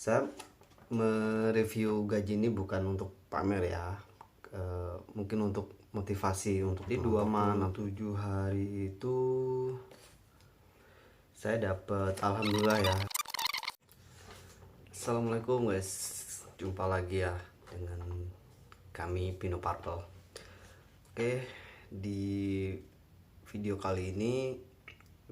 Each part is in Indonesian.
Saya mereview gaji ini bukan untuk pamer ya, mungkin untuk motivasi untuk di 27 hari itu saya dapat, alhamdulillah ya. Assalamualaikum guys, jumpa lagi ya dengan kami Pino Purple. Oke, di video kali ini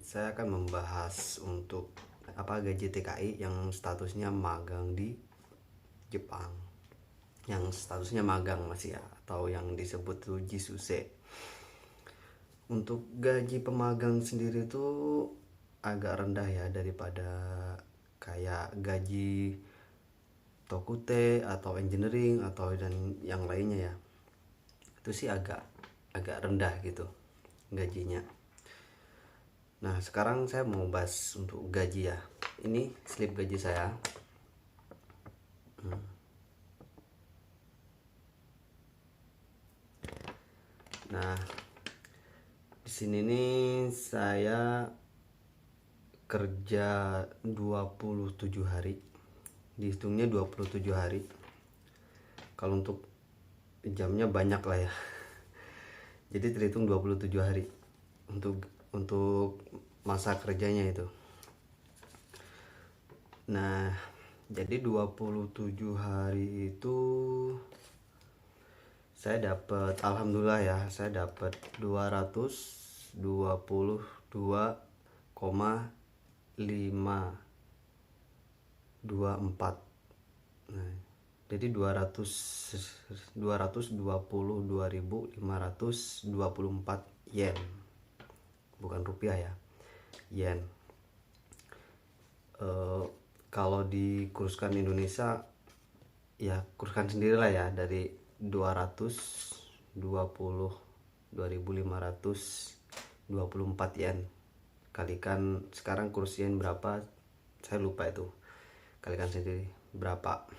saya akan membahas untuk gaji TKI yang statusnya magang di Jepang, yang statusnya magang masih ya, atau yang disebut tuh Jisuse. Untuk gaji pemagang sendiri itu agak rendah ya daripada kayak gaji Tokute atau engineering atau dan yang lainnya ya. Itu sih agak rendah gitu gajinya. Nah, sekarang saya mau bahas untuk gaji ya. Ini slip gaji saya. Nah, di sini nih saya kerja 27 hari. Dihitungnya 27 hari. Kalau untuk jamnya banyak lah ya. Jadi terhitung 27 hari untuk masa kerjanya itu. Nah, jadi 27 hari itu saya dapat, alhamdulillah ya, saya dapat 222,524. Nah, jadi 222.524 yen. Bukan rupiah ya, yen. Kalau dikuruskan Indonesia ya, kuruskan sendirilah ya, dari 222.524 yen kalikan sekarang kurs yen berapa saya lupa, itu kalikan sendiri berapa.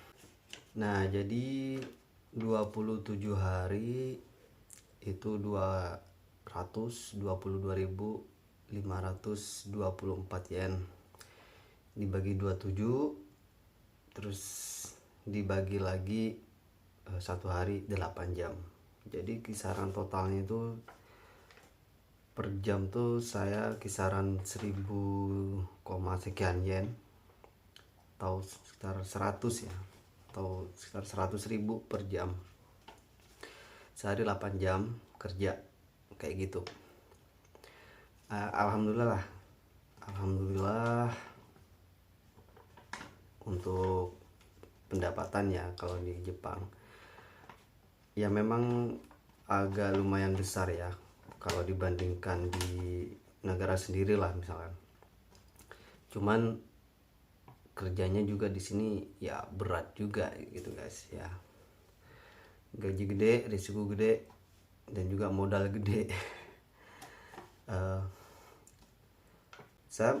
Nah, jadi 27 hari itu 222.524 yen dibagi 27, terus dibagi lagi satu hari 8 jam. Jadi kisaran totalnya itu per jam tuh saya kisaran 1000, sekian yen, atau sekitar 100 ya, atau sekitar 100.000 per jam. Sehari 8 jam kerja kayak gitu. Alhamdulillah untuk pendapatannya kalau di Jepang ya memang agak lumayan besar ya kalau dibandingkan di negara sendiri lah misalkan. Cuman kerjanya juga di sini ya berat juga gitu guys ya. Gaji gede, risiko gede, dan juga modal gede. Saya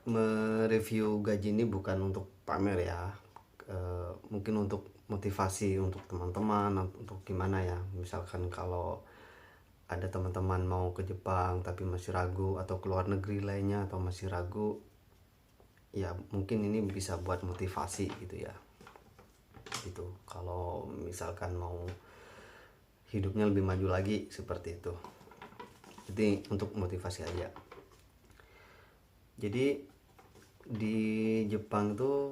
mereview gaji ini bukan untuk pamer ya, mungkin untuk motivasi untuk teman-teman, untuk gimana ya, misalkan kalau ada teman-teman mau ke Jepang tapi masih ragu, atau ke luar negeri lainnya atau masih ragu, ya mungkin ini bisa buat motivasi gitu ya, gitu. Kalau misalkan mau hidupnya lebih maju lagi seperti itu, jadi untuk motivasi aja. Jadi di Jepang tuh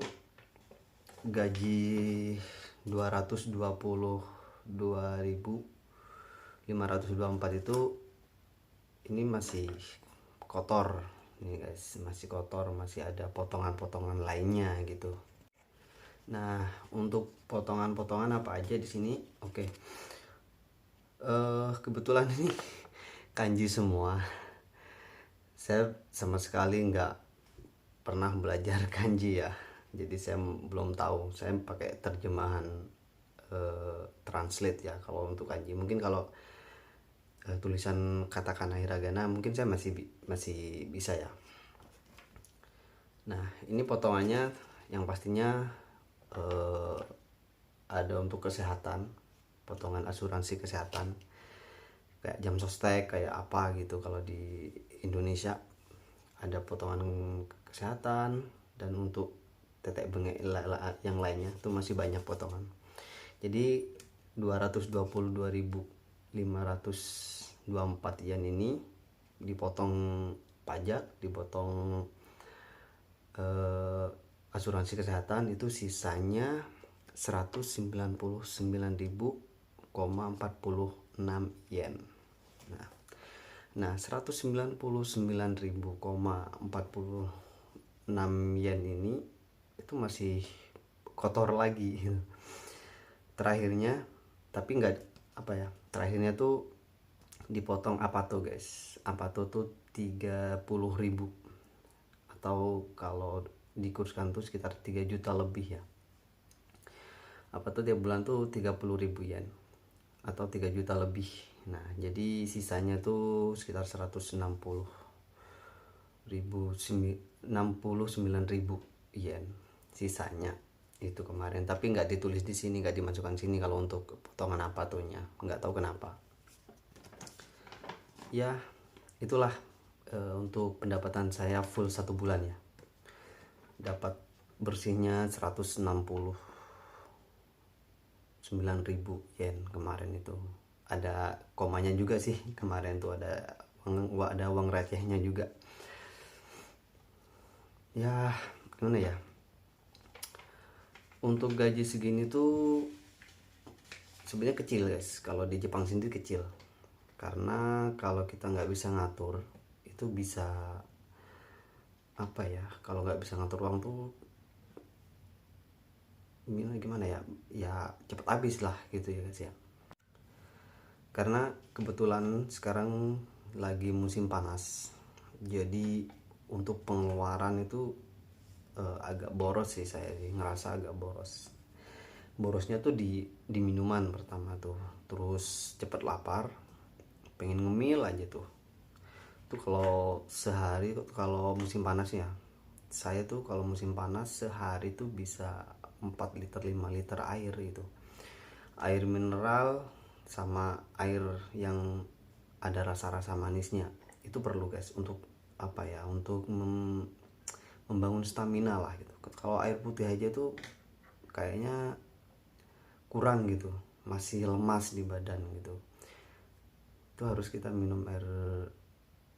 gaji 222.524 itu ini masih kotor nih guys, masih kotor, masih ada potongan-potongan lainnya gitu. Nah, untuk potongan-potongan apa aja di sini? Oke. Kebetulan ini kanji semua. Saya sama sekali nggak pernah belajar kanji ya, jadi saya belum tahu. Saya pakai terjemahan translate ya kalau untuk kanji. Mungkin kalau tulisan katakana hiragana mungkin saya masih bisa ya. Nah, ini potongannya yang pastinya ada untuk kesehatan, potongan asuransi kesehatan kayak jam sostek kayak apa gitu. Kalau di Indonesia ada potongan kesehatan, dan untuk tetek bengek yang lainnya itu masih banyak potongan. Jadi 222.524 yen ini dipotong pajak, dipotong asuransi kesehatan, itu sisanya 199.000,46 yen. Nah 199.000,46 yen ini itu masih kotor lagi terakhirnya, tapi nggak apa ya, terakhirnya tuh dipotong apato guys. Apato tuh 30.000, atau kalau dikurskan tuh sekitar 3 juta lebih ya. Apato tiap bulan tuh 30.000 yen atau 3 juta lebih. Nah jadi sisanya tuh sekitar 169.000 yen sisanya itu kemarin, tapi nggak ditulis di sini, nggak dimasukkan sini kalau untuk potongan apatonya, nggak tahu kenapa ya. Itulah untuk pendapatan saya full 1 bulan ya, dapat bersihnya 169.000 yen kemarin. Itu ada komanya juga sih kemarin tuh, ada uang recehnya juga ya. Gimana ya, untuk gaji segini tuh sebenarnya kecil guys, kalau di Jepang sendiri kecil, karena kalau kita nggak bisa ngatur itu bisa apa ya, kalau nggak bisa ngatur uang tuh gimana ya, ya cepet habis lah gitu ya guys ya. Karena kebetulan sekarang lagi musim panas, jadi untuk pengeluaran itu agak boros sih, saya sih ngerasa agak boros. Borosnya tuh di minuman pertama tuh, terus cepet lapar, pengen ngemil aja tuh kalau sehari tuh, kalau musim panas ya, saya tuh kalau musim panas sehari tuh bisa 4 liter 5 liter air itu, air mineral sama air yang ada rasa-rasa manisnya. Itu perlu guys untuk apa ya, untuk membangun stamina lah gitu. Kalau air putih aja tuh kayaknya kurang gitu, masih lemas di badan gitu. Itu harus kita minum air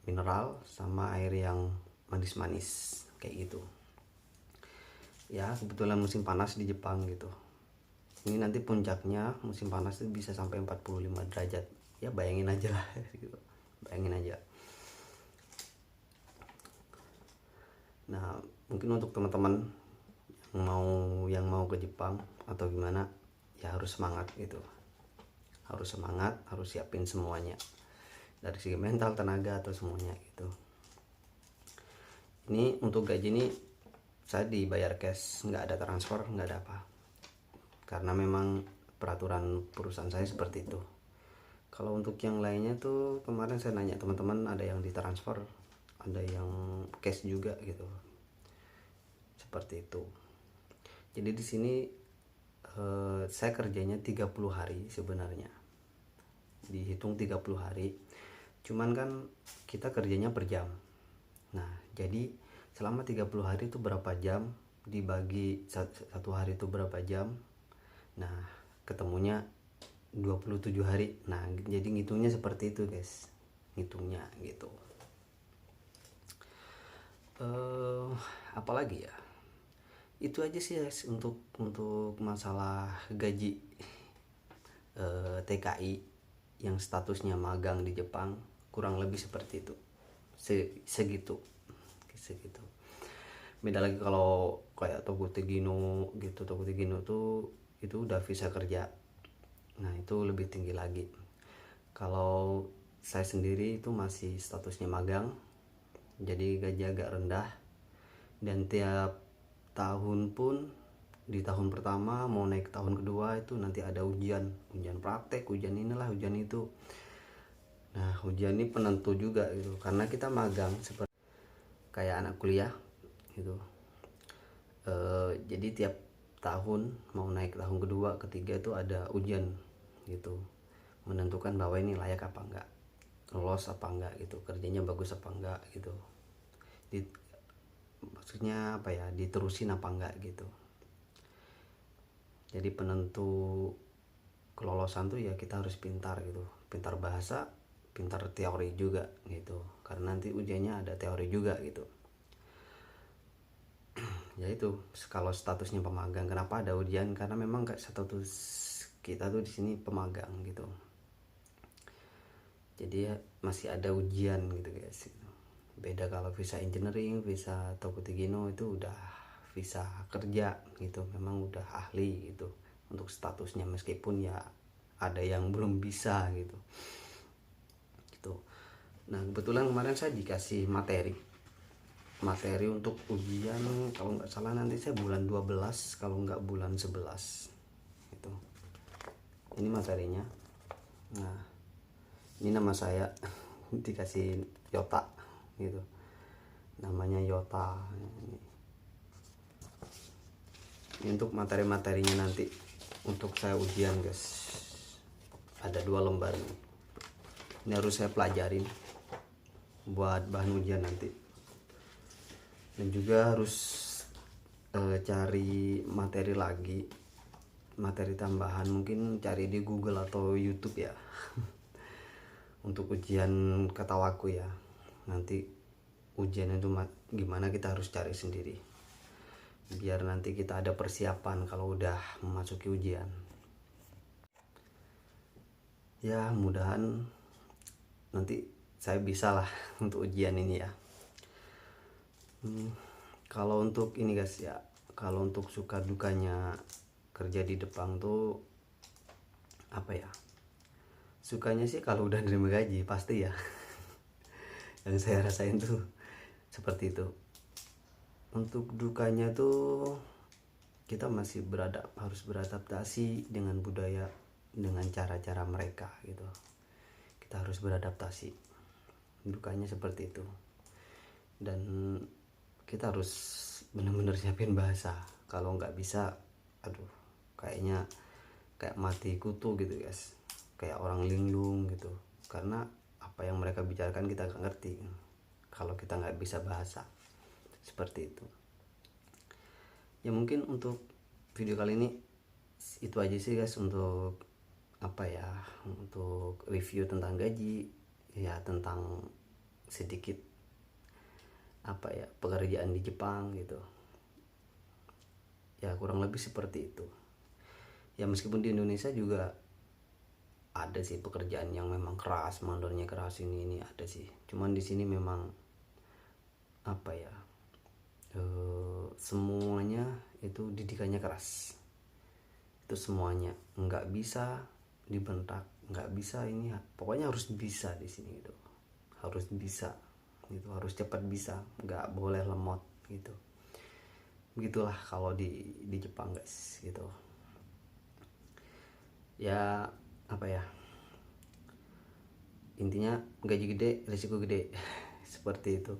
mineral sama air yang manis-manis kayak gitu ya. Kebetulan musim panas di Jepang gitu, ini nanti puncaknya musim panas itu bisa sampai 45 derajat ya, bayangin aja lah gitu. Bayangin aja. Nah mungkin untuk teman-teman yang mau ke Jepang atau gimana ya, harus semangat gitu, harus semangat, harus siapin semuanya dari segi mental, tenaga, atau semuanya gitu. Ini untuk gaji ini saya dibayar cash, nggak ada transfer, nggak ada apa, karena memang peraturan perusahaan saya seperti itu. Kalau untuk yang lainnya tuh kemarin saya nanya teman-teman, ada yang ditransfer, ada yang cash juga gitu, seperti itu. Jadi di sini saya kerjanya 30 hari sebenarnya, dihitung 30 hari, cuman kan kita kerjanya per jam. Nah jadi selama 30 hari itu berapa jam, dibagi satu hari itu berapa jam, nah ketemunya 27 hari. Nah jadi ngitungnya seperti itu guys, ngitungnya gitu. Apalagi ya, itu aja sih guys untuk masalah gaji TKI yang statusnya magang di Jepang, kurang lebih seperti itu, segitu. Beda lagi kalau kayak Tokutegino gitu, Tokutegino tuh itu udah visa kerja, nah itu lebih tinggi lagi. Kalau saya sendiri itu masih statusnya magang, jadi gaji agak rendah, dan tiap tahun pun di tahun pertama mau naik tahun kedua itu nanti ada ujian praktek, ujian inilah, ujian itu. Nah ujian ini penentu juga gitu, karena kita magang seperti kayak anak kuliah gitu. Jadi tiap tahun mau naik tahun kedua ketiga itu ada ujian gitu, menentukan bahwa ini layak apa enggak, lolos apa enggak gitu, kerjanya bagus apa enggak gitu. maksudnya apa ya, diterusin apa enggak gitu. Jadi penentu kelolosan tuh ya kita harus pintar gitu, pintar bahasa, pintar teori juga gitu, karena nanti ujiannya ada teori juga gitu. Ya itu, kalau statusnya pemagang, kenapa ada ujian, karena memang status kita tuh di sini pemagang gitu, jadi ya masih ada ujian gitu guys. Beda kalau visa engineering, visa Tokutigino itu udah visa kerja gitu, memang udah ahli gitu untuk statusnya, meskipun ya ada yang belum bisa gitu. Nah kebetulan kemarin saya dikasih materi untuk ujian, kalau nggak salah nanti saya bulan 12, kalau nggak bulan 11 gitu. Ini materinya. Nah ini nama saya dikasih Yota gitu, namanya Yota. Ini untuk materi-materinya nanti untuk saya ujian guys, ada 2 lembar nih. Ini harus saya pelajarin buat bahan ujian nanti, dan juga harus cari materi lagi, materi tambahan, mungkin cari di Google atau YouTube ya untuk ujian ketawaku ya. Nanti ujian itu gimana kita harus cari sendiri, biar nanti kita ada persiapan kalau udah memasuki ujian. Ya mudahan nanti saya bisa lah untuk ujian ini ya. Kalau untuk ini guys ya, kalau untuk suka dukanya kerja di Jepang tuh apa ya, sukanya sih kalau udah nerima gaji pasti ya yang saya rasain tuh seperti itu. Untuk dukanya tuh kita masih harus beradaptasi dengan budaya, dengan cara-cara mereka gitu. Kita harus beradaptasi, dukanya seperti itu. Dan kita harus benar-benar siapin bahasa, kalau nggak bisa aduh kayaknya kayak mati kutu gitu guys, kayak orang linglung gitu, karena apa yang mereka bicarakan kita nggak ngerti kalau kita nggak bisa bahasa, seperti itu. Ya mungkin untuk video kali ini itu aja sih guys, untuk apa ya, untuk review tentang gaji ya, tentang sedikit apa ya, pekerjaan di Jepang gitu ya, kurang lebih seperti itu ya. Meskipun di Indonesia juga ada sih pekerjaan yang memang keras, mandornya keras, ini ada sih, cuman di sini memang apa ya, semuanya itu didikannya keras, itu semuanya nggak bisa dibentak, nggak bisa ini, pokoknya harus bisa di sini gitu, harus bisa gitu, harus cepat bisa, nggak boleh lemot gitu. Begitulah kalau di Jepang guys gitu ya. Apa ya, intinya gaji gede risiko gede seperti itu.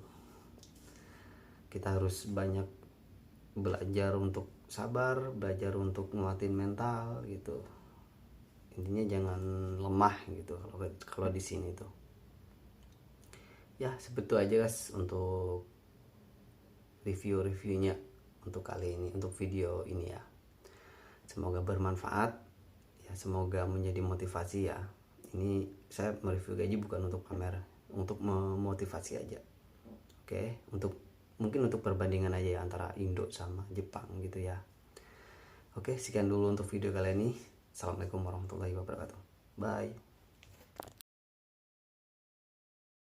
Kita harus banyak belajar untuk sabar, belajar untuk nguatin mental gitu. Intinya jangan lemah gitu kalau di sini tuh ya. Seperti aja guys untuk reviewnya untuk kali ini, untuk video ini ya. Semoga bermanfaat ya, semoga menjadi motivasi ya. Ini saya mereview gaji bukan untuk pamer, untuk memotivasi aja. Oke, mungkin untuk perbandingan aja ya antara Indo sama Jepang gitu ya. Oke, sekian dulu untuk video kali ini. Assalamualaikum warahmatullahi wabarakatuh. Bye.